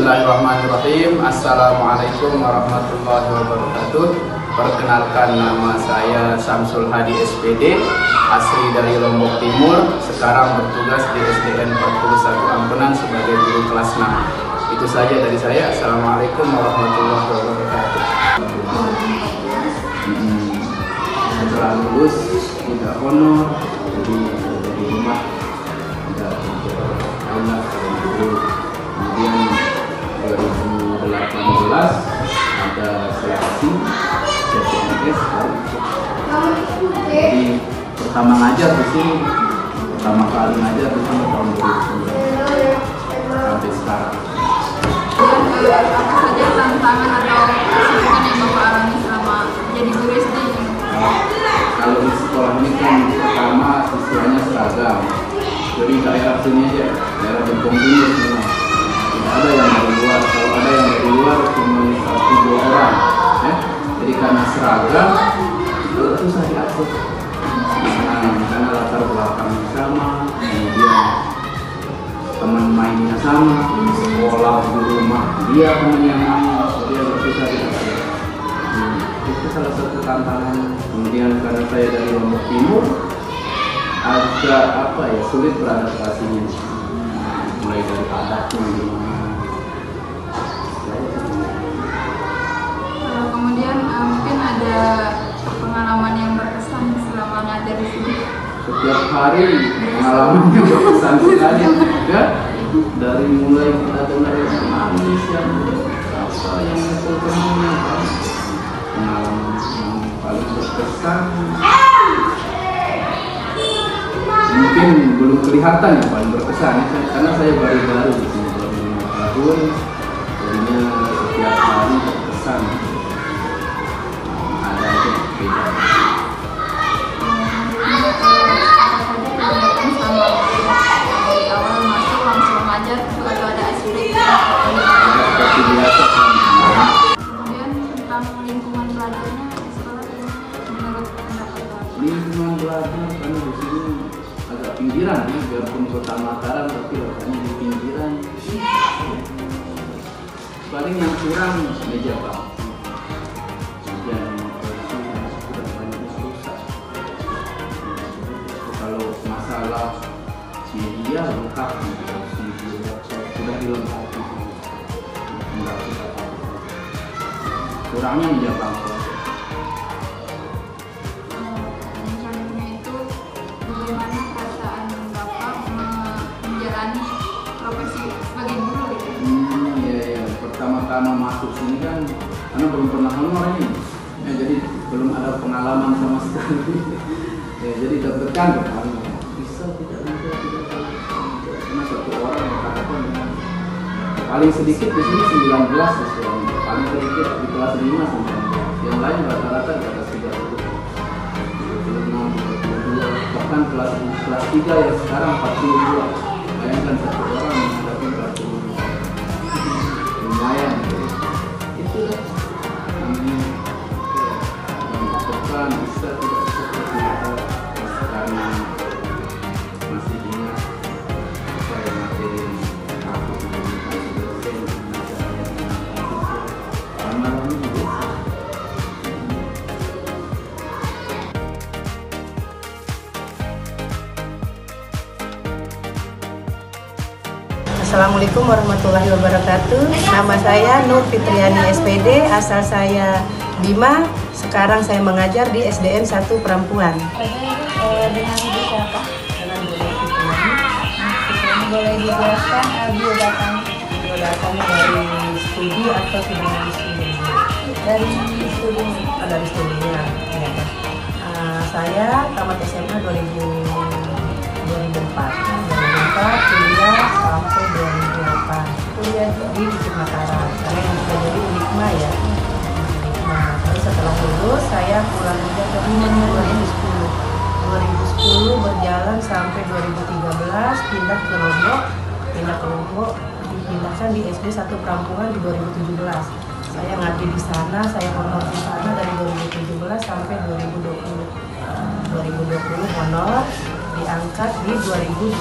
Bismillahirrahmanirrahim. Assalamualaikum warahmatullahi wabarakatuh. Perkenalkan, nama saya Samsul Hadi SPD, asli dari Lombok Timur. Sekarang bertugas di SDN 41 Ampenan sebagai guru kelas 6. Itu saja dari saya. Assalamualaikum warahmatullahi wabarakatuh. Setelah lulus udah honor, jadi di rumah udah tahun lah guru. Kemudian 2018 ada seleksi CPNS baru. Jadi pertama ngajar di sini, pertama kali ngajar di sini tahun 2009 sampai sekarang. Dan apa saja tantangan atau kesulitan yang Bapak alami selama jadi guru SD? Kalau di sekolah ini kan pertama siswanya seragam, jadi daerah sini aja, daerah Bengkong Timur semua. Tidak ada yang dari luar. Kalau ada yang dari luar cuma 1-2 orang, ya. Jadi karena seragam itu susah diatur. Karena latar belakangnya sama, kemudian teman mainnya sama, sekolah di rumah dia teman yang main, jadi agak susah diatur. Itu salah satu tantangan. Kemudian karena saya dari Lombok Timur, agak sulit beradaptasinya, mulai dari adatnya gimana. Kemudian mungkin ada pengalaman yang berkesan selama ngajar di sini. Setiap hari pengalaman yang berkesan sekali, ya. Dari mulai kita dengar yang nangis, yang apa yang ketemunya, pengalaman yang paling berkesan mungkin belum kelihatan yang paling berkesan ya, karena saya baru-baru di sini baru 5 tahun, jadinya setiap hari berkesan. Ada aja beda. Dari awal masuk langsung ngajar atau ada aspek Seperti biasa. kemudian tentang lingkungan belajarnya di sekolah menurut pendapat Bapak? Lingkungan belajar karena di sini agak pinggiran ya, biarpun kota Mataram tapi rasanya di pinggiran. Paling yang kurang meja bangku. Dan sudah banyak rusak. Kalau masalah media lengkap, sudah dilengkapi. Enggak susah apa-apa. Kurangnya meja bangku. Selanjutnya itu bagaimana perasaan Bapak menjalani profesi sebagai guru gitu? Iya. Pertama-tama masuk sini kan, karena belum pernah honor ini, ya, jadi belum ada pengalaman sama sekali. Ya, jadi deg-degan bisa tidak karena satu orang yang katakan paling sedikit di sini 19 siswanya, paling sedikit di kelas 5 19, yang lain rata-rata di atas 30, 26, 32, bahkan kelas 3 ya sekarang 42. Bayangkan satu orang menghadapi 42, lumayan. Itu namanya depan bisa tidak seperti kita karena masih ingat saya materi aku komunikasi dosen malam ini biasa. Assalamualaikum warahmatullahi wabarakatuh. Nama saya Nur Fitriani SPD, asal saya Bima. Sekarang saya mengajar di SDN 1 Perampuan. Dengan ibu siapa? Dengan Bu Fitriani. Boleh dijelaskan biodatanya? Biodatanya dari studi atau tidak dari studi? Dari studi. Dari studinya. Ya. Saya tamat SMA 2004, kuliah sampai 2008. Kuliah di Mataram, karena yang bisa jadi Unikma ya. Nah, terus setelah lulus saya pulang kerja ke 2010 berjalan sampai 2013, pindah ke Lombok, dipindahkan di SD 1 Perampungan di 2017. Saya ngabdi di sana, saya honor di sana dari 2017 sampai 2020. 2020 honor, diangkat di 2021.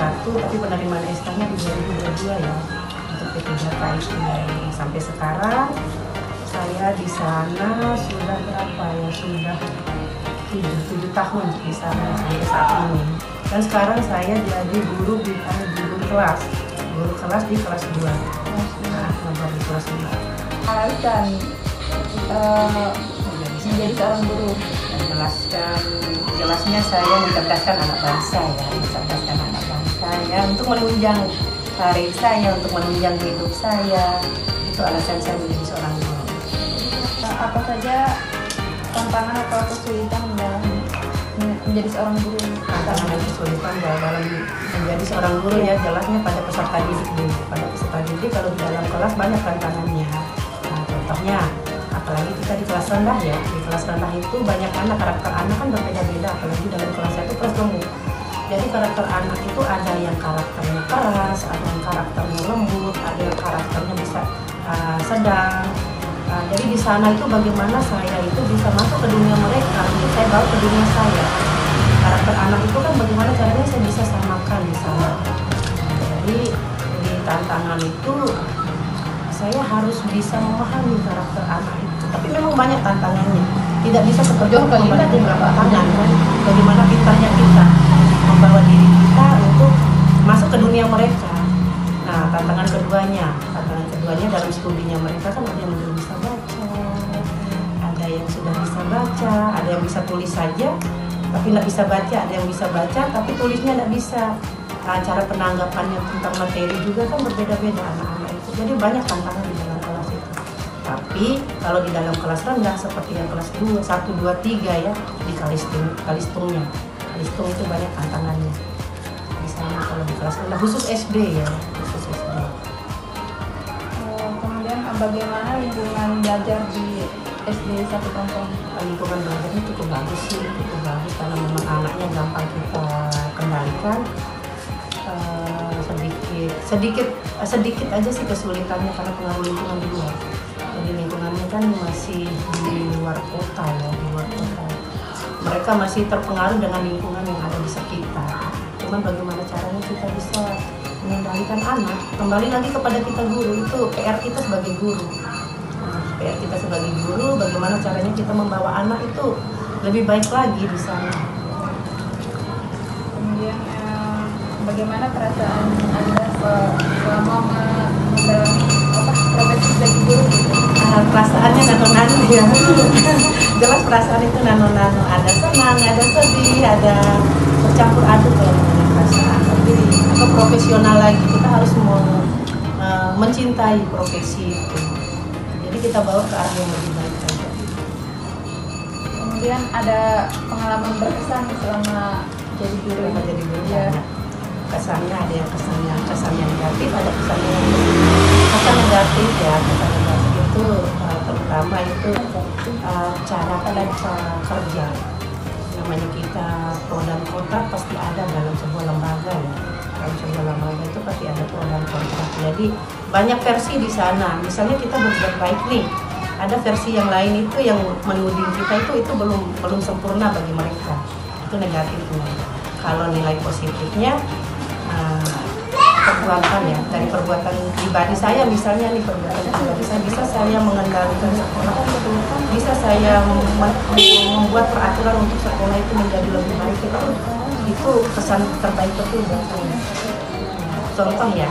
tapi penerimaan SK-nya di 2022 ya untuk P3K itu. Sampai sekarang saya di sana sudah berapa ya, sudah 7 tahun di sana sampai saat ini. Dan sekarang saya jadi guru kelas di kelas 2. Nah, di kelas 2. Alasan menjadi seorang guru. Jelasnya saya mencerdaskan anak bangsa ya, mencerdaskan anak bangsa ya, untuk menunjang karir saya, untuk menunjang hidup saya. Itu alasan saya menjadi seorang guru. Apa saja tantangan atau kesulitan dalam menjadi seorang guru? Tantangan dan kesulitan dalam menjadi seorang guru ya, jelasnya pada peserta didik dulu. Pada peserta didik kalau di dalam kelas banyak tantangannya. Nah, contohnya apalagi kita di kelas rendah ya, di kelas rendah itu banyak anak, karakter anak kan berbeda-beda, apalagi dalam kelas itu kelas gemuk. Jadi karakter anak itu ada yang karakternya keras, ada yang karakternya lembut, ada yang karakternya bisa sedang. Jadi di sana itu bagaimana saya itu bisa masuk ke dunia mereka, saya bawa ke dunia saya. Karakter anak itu kan bagaimana caranya saya bisa samakan di sana. Jadi di tantangan itu saya harus bisa memahami karakter anak itu. Tapi memang banyak tantangannya. Tidak bisa seperti membalik beberapa tangan kan. Bagaimana pintarnya kita membawa diri kita untuk masuk ke dunia mereka. Nah, tantangan keduanya dalam studinya mereka kan ada yang belum bisa baca, ada yang sudah bisa baca, ada yang bisa tulis saja tapi nggak bisa baca, ada yang bisa baca tapi tulisnya nggak bisa. Cara penanggapannya tentang materi juga kan berbeda-beda anak-anak itu. Jadi banyak tantangan di dalam kelas itu. Tapi kalau di dalam kelas rendah seperti yang kelas 2, 1, 2, 3 ya, di Kalistung itu banyak tantangannya. Di sana kalau di kelas rendah khusus SD ya, khusus SD. Kemudian bagaimana lingkungan belajar di SD Satu Kampung? Lingkungan belajarnya cukup bagus sih, cukup bagus karena memang anaknya gampang kita kendalikan. Sedikit aja sih kesulitannya karena pengaruh lingkungan di luar. Jadi lingkungannya kan masih di luar kota ya, di luar kota. Mereka masih terpengaruh dengan lingkungan yang ada di sekitar. Cuman bagaimana caranya kita bisa mengendalikan anak? Kembali lagi kepada kita guru, itu PR kita sebagai guru. PR kita sebagai guru, bagaimana caranya kita membawa anak itu lebih baik lagi di sana. Kemudian bagaimana perasaan Anda selama mendalami profesi sebagai guru? Perasaannya nano-nano ya. Jelas perasaan itu nano-nano. Ada senang, ada sedih, ada bercampur aduk kalau mengenai perasaan. Tapi atau profesional lagi, kita harus mencintai profesi itu. Jadi kita bawa ke arah yang lebih baik saja. Kemudian ada pengalaman berkesan selama jadi guru. Ya. Kesannya ada yang kesannya negatif, ada kesannya kesan negatif ya. Kesan negatif itu terutama itu cara kerja. Namanya kita pro dan kontra pasti ada dalam sebuah lembaga ya. Dalam sebuah lembaga itu pasti ada pro dan kontra. Jadi banyak versi di sana. Misalnya kita berbuat baik nih, ada versi yang lain itu yang menuding kita itu belum sempurna bagi mereka. Itu negatifnya. Kalau nilai positifnya perbuatan ya, dari perbuatan pribadi saya misalnya nih, perbuatan pribadi saya bisa saya mengendalikan sekolah, bisa saya membuat peraturan untuk sekolah itu menjadi lebih baik, itu kesan terbaik betul buat saya. Contohnya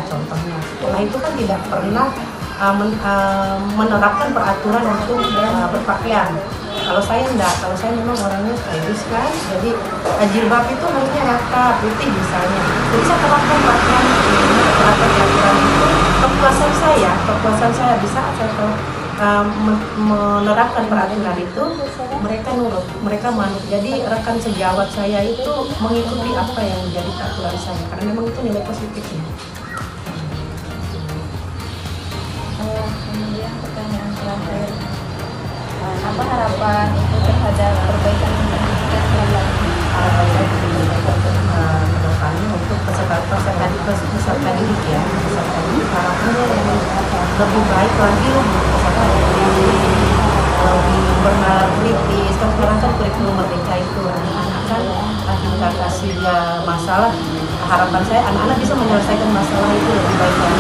sekolah itu kan tidak pernah menerapkan peraturan untuk berpakaian. Kalau saya enggak, kalau saya memang orangnya stylish kan, jadi jilbab itu harusnya rata putih misalnya. Jadi saya terapkan peraturan itu, kepuasan saya bisa saya menerapkan peraturan itu, mereka nurut, mereka manut. Jadi rekan sejawat saya itu mengikuti apa yang menjadi peraturan saya, karena memang itu nilai positifnya. Kemudian pertanyaan terakhir, apa harapan itu terhadap perbaikan pendidikan selanjutnya? Kedepannya untuk peserta didik ya, harapannya lebih baik lagi peserta didik, lebih bernalar kritis. Sekarang kan kurikulum merdeka itu anak-anak kan kita kasih masalah harapan saya anak-anak bisa menyelesaikan masalah itu lebih baik lagi,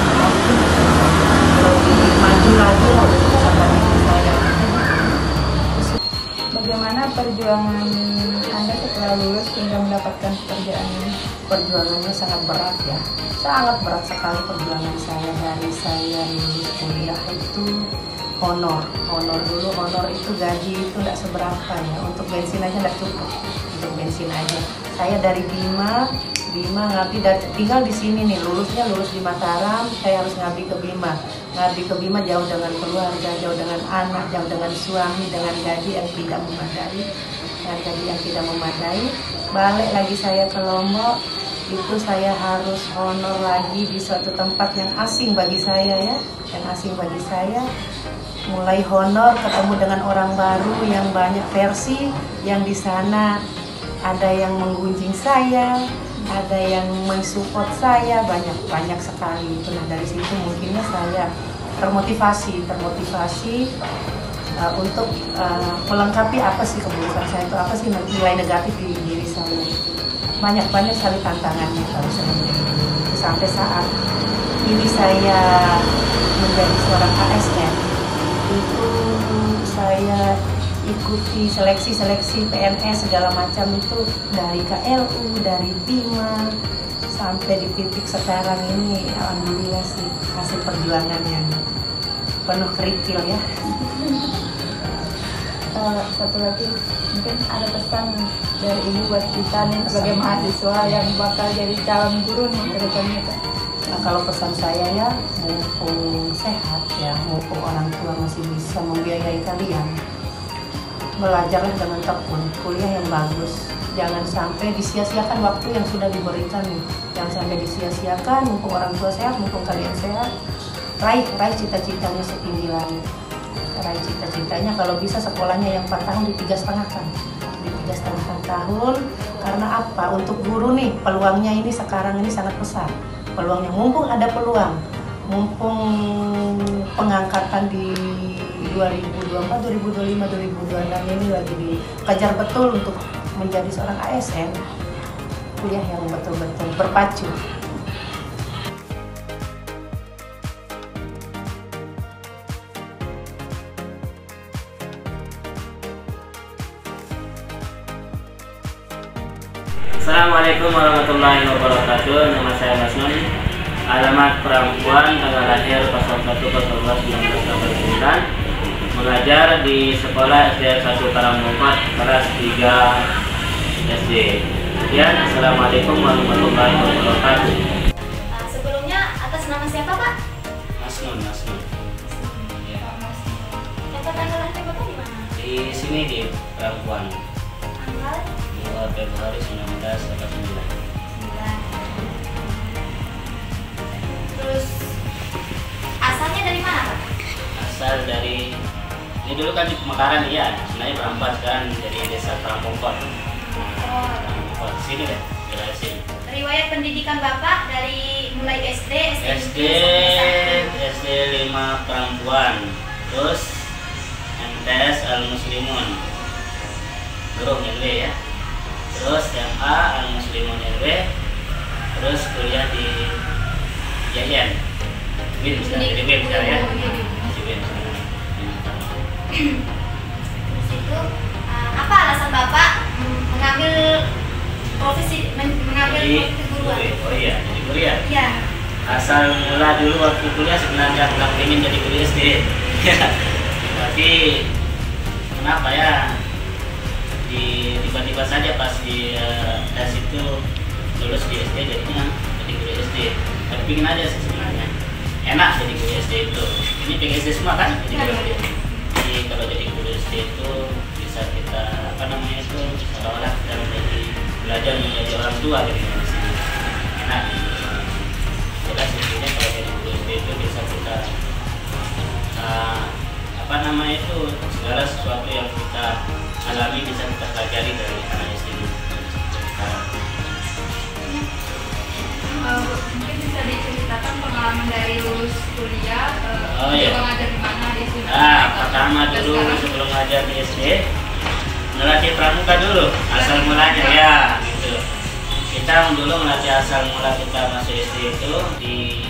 lebih maju lagi lah untuk sampai saya. Bagaimana perjuangan Anda setelah lulus hingga mendapatkan pekerjaan ini? Perjuangannya sangat berat ya, sangat berat sekali perjuangan saya. Dari saya lulus kuliah itu honor dulu. Honor itu gaji itu tidak seberapa ya, untuk bensin aja tidak cukup, untuk bensin aja. Saya dari Bima ngabdi, tinggal di sini nih, lulus di Mataram, saya harus ngabdi ke Bima jauh dengan keluarga, jauh dengan anak, jauh dengan suami, dengan gaji yang tidak memadai. Balik lagi saya ke Lombok, itu saya harus honor lagi di suatu tempat yang asing bagi saya ya, mulai honor, ketemu dengan orang baru yang banyak versi, yang di sana ada yang menggunjing saya, ada yang mensupport saya, banyak sekali. Nah dari situ mungkinnya saya termotivasi untuk melengkapi apa sih keburukan saya itu, apa sih nilai negatif di diri saya. Banyak sekali tantangannya kalau saya sampai saat ini saya menjadi seorang ASN. Itu saya ikuti seleksi PNS segala macam itu dari KLU, dari Bima, sampai di titik sekarang ini. Alhamdulillah sih hasil perjuangan yang penuh kerikil ya. Satu lagi, mungkin ada pesan dari Ibu buat kita nih sebagai mahasiswa yang bakal jadi calon guru nih ke depannya. Nah, kalau pesan saya ya, mumpung sehat ya, mumpung orang tua masih bisa membiayai kalian, belajarlah dengan tekun, kuliah yang bagus. Jangan sampai disia-siakan waktu yang sudah diberikan nih. Jangan sampai disia-siakan, mumpung orang tua sehat, mumpung kalian sehat. Raih cita-citanya setinggi langit. Raih cita-citanya, kalau bisa sekolahnya yang 4 tahun di 3,5 tahun. Karena apa? Untuk guru nih, peluangnya ini sekarang ini sangat besar. Peluangnya, mumpung ada peluang, mumpung pengangkatan di 2024, 2025, 2026 ini lagi dikejar betul untuk menjadi seorang ASN, kuliah yang betul-betul berpacu. Assalamualaikum warahmatullahi wabarakatuh. Nama saya Mas Nun. Alamat perempuan, tanggal lahir 01/12/1989. Mengajar di sekolah SD 1 Karangmongkot kelas 3 SD. Sekian, assalamualaikum warahmatullahi wabarakatuh. Sebelumnya atas nama siapa Pak? Mas Nun. Ya. Dapat tanggal lahir Bapak di mana? Di sini di perempuan. Tanggal 2 Februari 1989. Terus asalnya dari mana Pak? Asal dari, ini dulu kan di Pemekaran ya, sebenarnya Perambat, sekarang dari desa Karangmongkot. Karangmongkot sini deh, daerah sini. Riwayat pendidikan Bapak dari mulai SD 5 perempuan, terus MTS Al-Muslimun Guru RW ya, terus MA Al-Muslimun RW, terus kuliah di YN WIN sekarang, jadi WIN sekarang ya, masih WIN sekarang. Terus itu apa alasan Bapak mengambil profesi keguruan? Oh iya, jadi guru ya? Iya. Asal mula dulu waktu kuliah sebenarnya nggak pengen jadi guru SD. Tapi kenapa ya? Tiba-tiba saja pas di tes itu lulus di SD, jadinya jadi guru SD. Tapi pingin aja sih sebenarnya. Enak jadi guru SD itu. Ini pengen SD semua kan? Jadi guru SD. Jadi kalau jadi guru SD itu bisa kita seolah-olah kita belajar menjadi orang tua dari sini. Enak. Jelas intinya kalau jadi guru SD itu bisa kita segala sesuatu yang kita alami bisa kita pelajari dari anak SD ini. Mungkin bisa diceritakan pengalaman dari lulus kuliah, Iya. ngajar di mana di sini? Pertama dulu sebelum ngajar di SD, ngelatih pramuka dulu, asal mulanya ya gitu. Kita Kita dulu melatih asal mula kita masuk SD itu di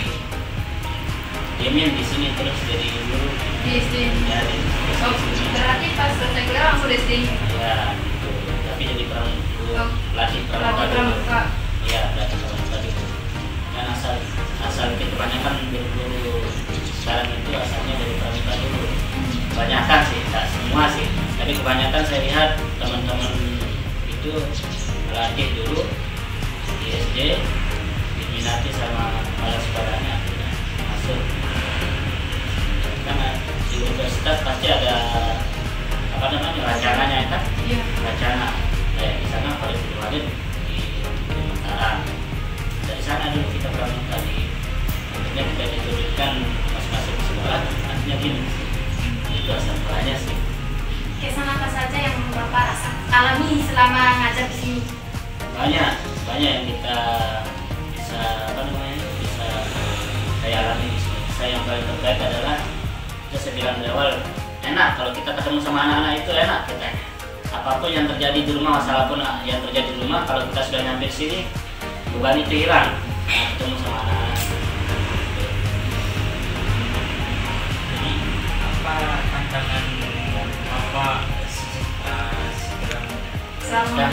diemin di sini terus jadi guru Di SD. ya di Oh, berarti pas selesai kuliah langsung di SD. ya gitu. Tapi jadi Oh, pelatih pramuka dulu. pramuka. Iya, pelatih pramuka dulu. Dan asal kita kebanyakan guru sekarang itu asalnya dari pramuka dulu. Kebanyakan sih, tak semua sih. Tapi kebanyakan saya lihat teman-teman itu melatih dulu di SD, diminati sama kepala sekolahnya masuk. Karena di universitas pasti ada apa namanya rancangannya kan? Iya. Rencana kayak di sana kalau di Walid di Mataram. Dari sana dulu kita pramuka di akhirnya kita diturunkan masing-masing sekolah nantinya gini. Itu asal mulanya sih. Kesan apa saja yang Bapak alami selama ngajar di sini? Banyak yang kita bisa apa namanya bisa saya alami di sini. Saya yang paling terbaik adalah saya bilang di awal enak kalau kita ketemu sama anak-anak itu enak kita. Apapun yang terjadi di rumah, masalah pun yang terjadi di rumah, kalau kita sudah nyampe di sini beban itu hilang. Ketemu sama anak-anak. Jadi apa tantangan Bapak Selama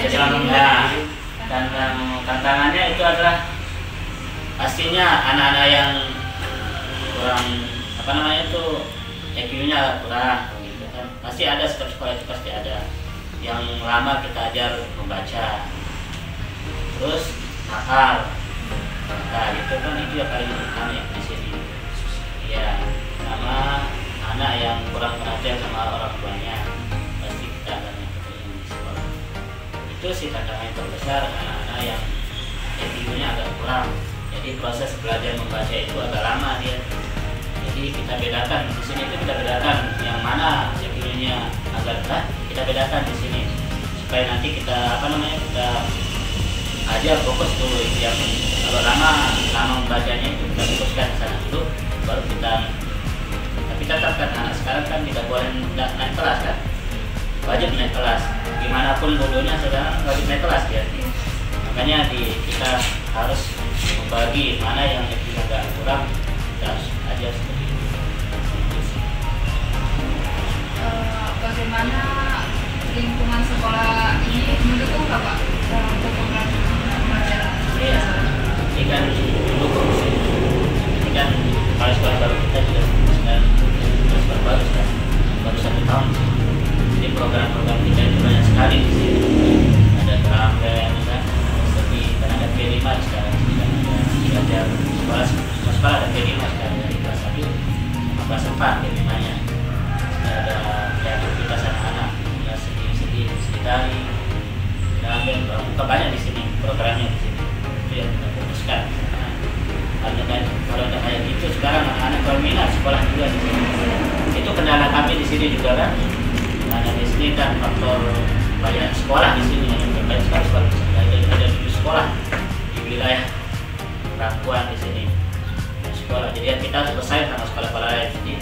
dan tantangannya itu adalah pastinya anak-anak yang kurang apa namanya itu EQ-nya kurang gitu kan. Pasti ada setiap sekolah itu pasti ada yang lama kita ajar membaca terus nakal. Nah itu kan itu yang paling aneh di sini ya, sama anak yang kurang perhatian sama orang tuanya pasti kita akan ketemu di sekolah. Itu sih tantangan yang terbesar, anak-anak yang EQ-nya agak kurang, jadi proses belajar membaca itu agak lama dia. Jadi kita bedakan di sini itu kita bedakan yang mana EQ-nya agak rendah, kita bedakan di sini supaya nanti kita apa namanya kita aja fokus dulu itu yang kalau lama membacanya itu kita fokuskan ke sana dulu baru kita. Tapi tetap kan anak sekarang kan tidak boleh naik kelas kan, wajib naik kelas gimana pun bodohnya sekarang wajib naik kelas ya. Makanya kita harus membagi mana yang kita agak kurang kita harus ajar seperti itu. Bagaimana lingkungan sekolah ini mendukung nggak Pak untuk pembelajaran? Iya, ini kan mendukung sih. Ini kan kalau sekolah baru kita juga sekarang sekolah baru kan baru 1 tahun sih. Jadi program-program kita itu banyak sekali di sini. Ada terampil kan, seperti kan ada P5 sekarang kan ada belajar sekolah ada P5 sekarang dari kelas 1 sama kelas 4 P5-nya. Ada kreativitas anak-anak, ada seni tari, terampil, pramuka banyak di sini programnya di sini. Itu yang kita fokuskan. Kalau ada kayak gitu sekarang anak-anak berminat sekolah juga di sini. Itu kendala kami di sini juga kan. Karena di sini kan faktor banyak sekolah di sini yang terkait sekolah ada 7 sekolah di wilayah Rakuan di sini sekolah. Jadi kita harus bersaing sama sekolah-sekolah lain. Jadi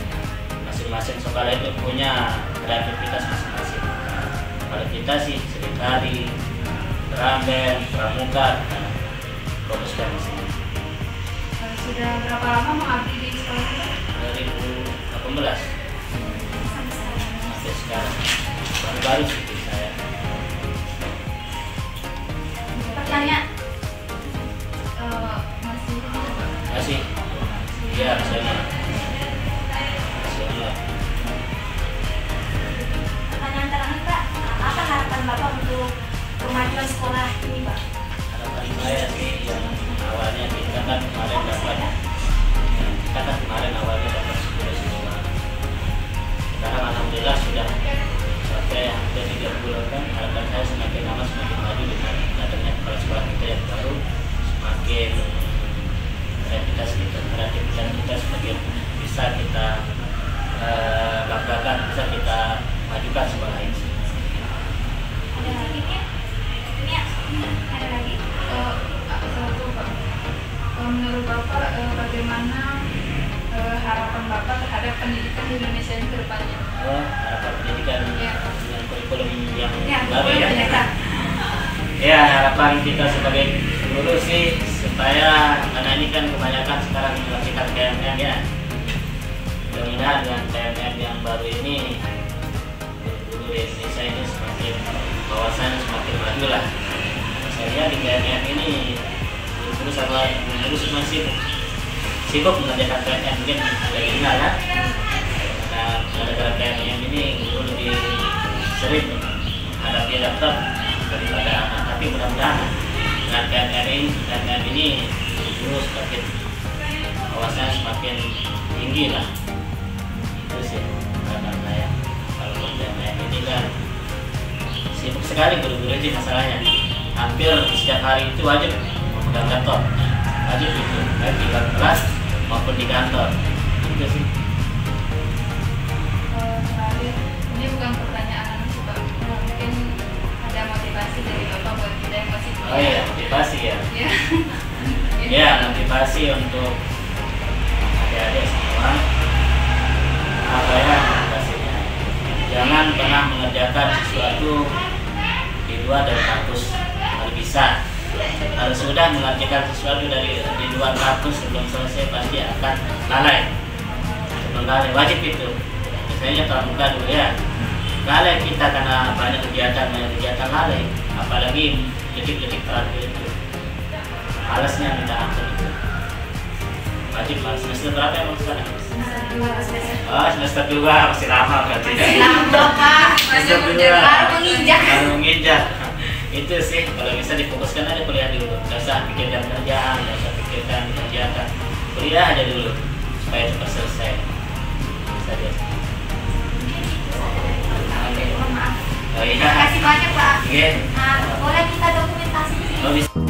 masing-masing sekolah itu punya kreativitas masing-masing. Kalau kita sih seni tari, terampil, pramuka, fokuskan di sini. Sudah berapa lama mengabdi di sekolah kita? 2018 sampai sekarang baru-baru sih saya. Pertanyaan Masih iya saya pertanyaan terakhir Pak, apa harapan Bapak untuk kemajuan sekolah ini Pak? harapan saya sih yang awalnya kita kan kemarin awalnya dapat 10 sekolah. Sekarang alhamdulillah sudah sampai hampir 3 bulan kan. Harapan saya semakin lama semakin maju dengan datangnya kepala sekolah kita yang baru, semakin kreativitas kita semakin bisa kita banggakan, bisa kita majukan sekolah ini. Ada lagi ya? Ini ada lagi? Satu Pak, menurut Bapak bagaimana harapan Bapak terhadap pendidikan di Indonesia ini ke depannya? Harapan pendidikan Ya. dengan kurikulum yang Ya, baru boleh ya. tanyakan. Ya, harapan kita sebagai guru Dulu sih supaya, karena ini kan kebanyakan sekarang melakukan PMM ya. Mudah-mudahan dengan PMM yang baru ini guru di Indonesia ini semakin wawasannya semakin maju lah. Saya lihat di PMM ini guru sama guru semua sibuk mengerjakan PMM, mungkin sudah dikenal kan. Nah, gara-gara PMM ini guru lebih sering menghadapi laptop daripada anak, tapi mudah-mudahan dengan PMM ini guru semakin wawasannya semakin tinggi lah. Itu sih harapan saya. Kalau PMM ini kan sibuk sekali guru-guru ini masalahnya. Hampir setiap hari itu wajib memegang laptop, wajib itu baik di kelas maupun di kantor. Itu sih. Terakhir, ini bukan pertanyaan sih Pak. Mungkin ada motivasi dari Bapak buat kita yang masih kuliah. Oh iya, motivasi ya. Ya. Ya, motivasi untuk adik-adik semua. Apa ya motivasinya? Jangan pernah mengerjakan sesuatu di luar dari kampus. Kalau bisa, harus sudah mengerjakan sesuatu di luar kampus sebelum selesai pasti akan lalai. Sebelum lalai wajib itu. Misalnya kalau muka dulu ya, lalai kita karena banyak kegiatan lalai. Apalagi detik-detik terakhir itu, malasnya minta ampun itu. Wajib malas. Semester berapa emang sekarang? Oh, semester 2 masih lama berarti. Lama Pak, Semester baru menginjak. Baru menginjak. Itu sih kalau bisa difokuskan aja kuliah dulu. Gak usah pikirkan kerjaan, gak usah pikirkan kegiatan. Kuliah aja dulu supaya cepat selesai. Bisa aja. Mohon maaf. Oh iya. Terima kasih banyak Pak. Iya. Nah, boleh kita dokumentasi di sini? Oh, bisa.